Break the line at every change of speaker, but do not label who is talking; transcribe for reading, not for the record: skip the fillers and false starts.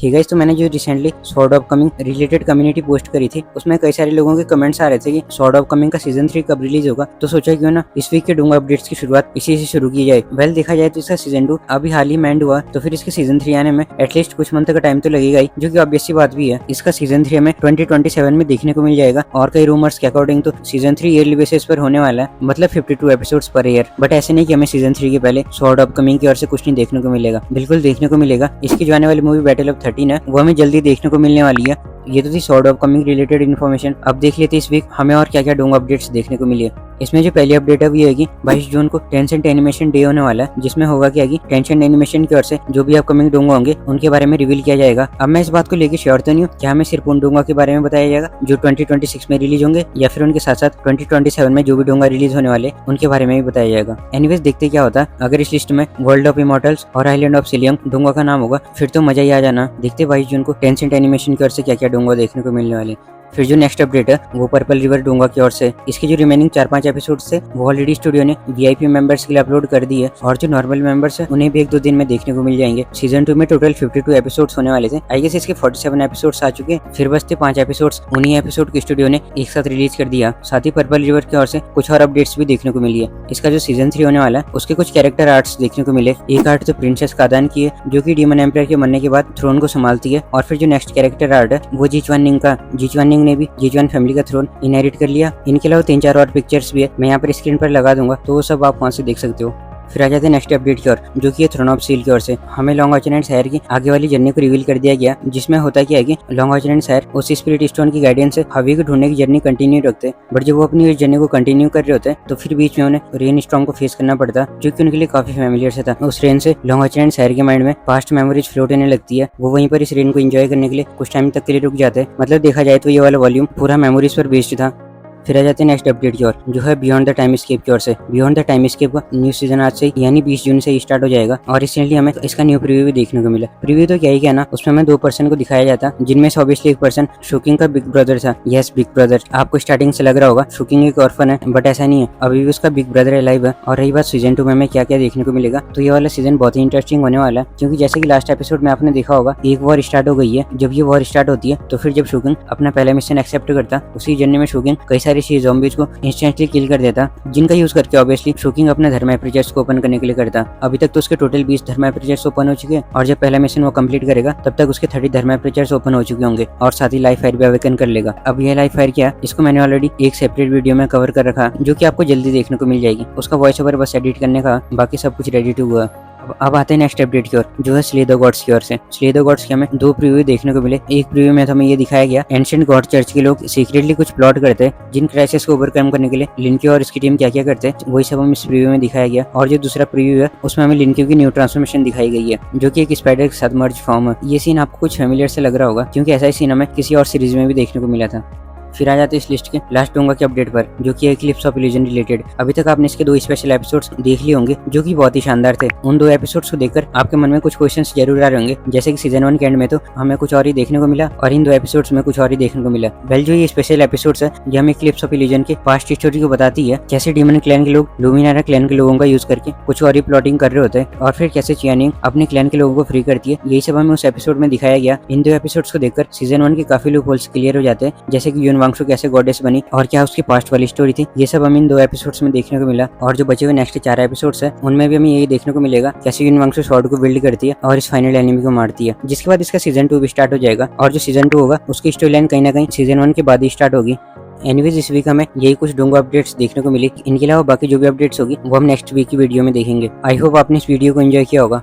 Hey guys, तो मैंने जो recently sword of coming related community post करी थी उसमें कई सारे लोगों के कमेंट्स आ रहे थे कि स्वॉर्ड ऑफ कमिंग का सीजन 3 कब रिलीज होगा। तो सोचा क्यों ना इस वीक के डूंगा अपडेट्स की शुरुआत इसी से शुरू की जाए। वेल, देखा जाए तो इसका सीजन 2 अभी हाल ही में एंड हुआ, तो फिर इसके सीजन 3 आने में एटलीस्ट कुछ मंथ का टाइम तो लगेगा ही, जो कि ऑब्वियस सी बात भी है। इसका सीजन 3 हमें 2027 में देखने को मिल जाएगा और कई रूमर्स के अकॉर्डिंग तो सीजन 3 ईयरली बेसिस पर होने वाला है, मतलब 52 एपिसोड्स पर ईयर। बट ऐसे नहीं कि हमें सीजन 3 के पहले स्वॉर्ड ऑफ कमिंग की ओर से कुछ नहीं देखने को मिलेगा, बिल्कुल देखने को मिलेगा। इसकी जो आने वाली मूवी बैटल ऑफ 13 है वो हमें जल्दी देखने को मिलने वाली है। ये तो थी sword of coming related information. अब देख लेते इस वीक हमें और क्या क्या डोंगा अपडेट्स देखने को मिली है। इसमें जो पहली अपडेट है वो ये है कि 22 जून को टेंसेंट एनिमेशन डे होने वाला है, जिसमें होगा क्या कि टेंसेंट एनिमेशन की ओर से जो भी अपकमिंग डोंगा होंगे उनके बारे में रिवील किया जाएगा। अब मैं इस बात को लेकर श्योर तो नहीं हूँ कि हमें सिर्फ उन डोंगा के बारे में बताया जाएगा जो 2026 में रिलीज होंगे, या फिर उनके साथ साथ 2027 में जो भी डोंगा रिलीज होने वाले उनके बारे में भी बताया जाएगा। एनीवेज, देखते क्या होता है। अगर इस लिस्ट में वर्ल्ड ऑफ इमॉर्टल्स और आइलैंड ऑफ सिलियम डोंगा का नाम होगा फिर तो मजा ही आ जाना। देखते 22 जून को टेंसेंट एनिमेशन की ओर से क्या क्या डोंगा देखने को मिलने वाले। फिर जो नेक्स्ट अपडेट है वो पर्पल रिवर डोंगा की ओर से। इसके जो रिमेनिंग 4-5 एपिसोड्स थे वो ऑलरेडी स्टूडियो ने वीआईपी मेंबर्स के लिए अपलोड कर दी है, और जो नॉर्मल मेंबर्स है उन्हें भी 1-2 दिन में देखने को मिल जाएंगे। सीजन 2 में टोटल 52 एपिसोड्स होने वाले थे। आई गेस इसके 47 एपिसोड्स आ चुके हैं, फिर बस थे 5 एपिसोड्स। उन्हीं एपिसोड के स्टूडियो ने एक साथ रिलीज कर दिया। साथ ही पर्पल रिवर की ओर से कुछ और अपडेट्स भी देखने को मिली है। इसका जो सीजन 3 होने वाला है उसके कुछ कैरेक्टर आर्ट्स देखने को मिले। एक आर्ट तो प्रिंसेस कादान की है जो की डीमन एम्पायर के मरने के बाद थ्रोन को संभालती है, और फिर जो नेक्स्ट कैरेक्टर आर्ट है वो जीचवानिंग का। जीचवानिंग ने भी जीचवान फैमिली का थ्रोन इनहेरिट कर लिया। इनके अलावा 3-4 और पिक्चर्स भी है, मैं यहाँ पर स्क्रीन पर लगा दूंगा तो वो सब आप वहाँ से देख सकते हो। फिर आ जाते हैं नेक्स्ट अपडेट की ओर, जो कि थ्रोन ऑफ सील की ओर से। हमें लॉन्ग ऑर्चर्ड एंड सायर की आगे वाली जर्नी को रिवील कर दिया गया, जिसमें होता क्या है कि लॉन्ग ऑर्चर्ड एंड सायर उस स्पिरिट स्टोन की गाइडेंस से हवी को ढूंढने की जर्नी कंटिन्यू रखते हैं। बट जब वो अपनी इस जर्नी को कंटिन्यू कर रहे होते हैं तो फिर बीच में उन्हें रेन स्टॉर्म को फेस करना पड़ता, जो कि उनके लिए काफी फेमिलियर से था। उस रेन से लॉन्ग ऑर्चर्ड एंड सायर के माइंड में पास्ट मेमोरीज फ्लोट होने लगती है। वो वहीं पर इस रेन को एंजॉय करने के लिए कुछ टाइम तक के लिए रुक जाते हैं। मतलब देखा जाए तो ये वाला वॉल्यूम पूरा मेमोरीज पर बेस्ड था। फिर आ जाते हैं नेक्स्ट अपडेट की ओर, जो है बियॉन्ड द टाइम स्केप की ओर से। बियॉन्ड द टाइम स्केप का न्यू सीजन आज से यानी 20 जून से स्टार्ट हो जाएगा, और रिसेंटली हमें इसका न्यू प्रीव्यू भी देखने को मिला। प्रीव्यू तो क्या ही कहना, उसमें हमें 2 पर्सन को दिखाया जाता, जिनमें से ऑब्वियसली एक पर्सन शोकिंग का बिग ब्रदर था। Yes, big brother. आपको स्टार्टिंग से लग रहा होगा शोकिंग एक ऑर्फन है, बट ऐसा नहीं है, अभी भी उसका बिग ब्रदर अलाइव है। और रही बात सीजन 2 में हमें क्या क्या देखने को मिलेगा, तो ये वाला सीजन बहुत ही इंटरेस्टिंग होने वाला है, क्योंकि जैसे कि लास्ट एपिसोड में आपने देखा होगा एक वॉर स्टार्ट हो गई है। जब ये वॉर स्टार्ट होती है तो फिर जब शोकिंग अपना पहला मिशन एक्सेप्ट करता, उसी जर्नी में शोकिंग कई सारी सी ज़ॉम्बीज को इंस्टेंटली किल कर देता, जिनका यूज करके ऑब्वियसली शोकिंग अपने धर्म एप्रीचर्स को ओपन करने के लिए करता। अभी तक तो उसके टोटल 20 धर्म एप्रीचर्स ओपन हो चुके हैं, और जब पहला मिशन वो कंप्लीट करेगा तब तक उसके 30 धर्म एप्रीचर्स ओपन हो चुके होंगे, और साथ ही लाइफ फायर भी अवेकन कर लेगा। अब ये लाइफ फायर क्या है, इसको मैंने ऑलरेडी एक सेपरेट वीडियो में कवर कर रखा, जो कि आपको जल्दी देखने को मिल जाएगी। उसका वॉइस ओवर बस एडिट करने का, बाकी सब कुछ रेडी टू हुआ। अब आते हैं नेक्स्ट अपडेट की ओर, जो है स्ले द गॉड्स की ओर से। स्ले द गॉड्स के हमें 2 प्रीव्यू देखने को मिले। एक प्रीव्यू में हमें ये दिखाया गया एंशिएंट गॉड चर्च के लोग सीक्रेटली कुछ प्लॉट करते हैं, जिन क्राइसिस को ओवरकम करने के लिए लिनक्यू और इसकी टीम क्या क्या करते हैं वही सब हमें इस प्रीव्यू में दिखाया गया। और जो दूसरा प्रीव्यू है उसमें हमें लिनक्यू की न्यू ट्रांसफॉर्मेशन दिखाई गई है, जो कि एक स्पाइडर के साथ मर्ज फॉर्म है। ये सीन आपको कुछ फेमिलियर से लग रहा होगा, क्योंकि ऐसा ही सीन हमें किसी और सीरीज में भी देखने को मिला था। फिर आ जाते हैं इस लिस्ट के लास्ट डोंगा के अपडेट पर, जो कि इक्लिप्स ऑफ इल्यूजन रिलेटेड। अभी तक आपने इसके 2 स्पेशल एपिसोड्स देख लिए होंगे, जो कि बहुत ही शानदार थे। उन 2 एपिसोड्स को देखकर आपके मन में कुछ क्वेश्चंस जरूर आ रहे होंगे, जैसे कि सीजन 1 के एंड में तो हमें कुछ और ही देखने को मिला, और इन 2 एपिसोड्स में कुछ और ही देखने को मिला। वेल, जो ये स्पेशल एपिसोड्स है ये हमें इक्लिप्स ऑफ इल्यूजन के पास्ट स्टोरी को बताती है, कैसे डीमन क्लैन के लोग लुमिनारा क्लैन के लोगों का यूज करके कुछ और ही प्लॉटिंग कर रहे होते हैं, और फिर कैसे चियानिंग अपने क्लैन के लोगों को फ्री करती है। यही सब हमें उस एपिसोड में दिखाया गया। इन 2 एपिसोड्स को देखकर सीजन 1 के काफी लूप होल्स क्लियर हो जाते हैं, जैसे कि यून वांगशु कैसे गॉडेस बनी और क्या उसकी पास्ट वाली स्टोरी थी। ये सब हमें इन 2 एपिसोड्स में देखने को मिला। और जो बचे हुए नेक्स्ट 4 एपिसोड्स है उनमें भी हमें यही देखने को मिलेगा, कैसे यून वांगशु स्वॉर्ड को बिल्ड करती है और इस फाइनल एनिमी को मारती है, जिसके बाद इसका सीजन 2 भी स्टार्ट हो जाएगा। और जो सीजन 2 होगा उसकी स्टोरी लाइन कहीं ना कहीं सीजन 1 के बाद ही स्टार्ट होगी। एनीवेज, इस वीक हमें यही कुछ डोंगा अपडेट्स देखने को मिली। इनके अलावा बाकी जो भी अपडेट्स होगी वो हम नेक्स्ट वीक की वीडियो में देखेंगे। आई होप आपने इस वीडियो को एंजॉय किया होगा।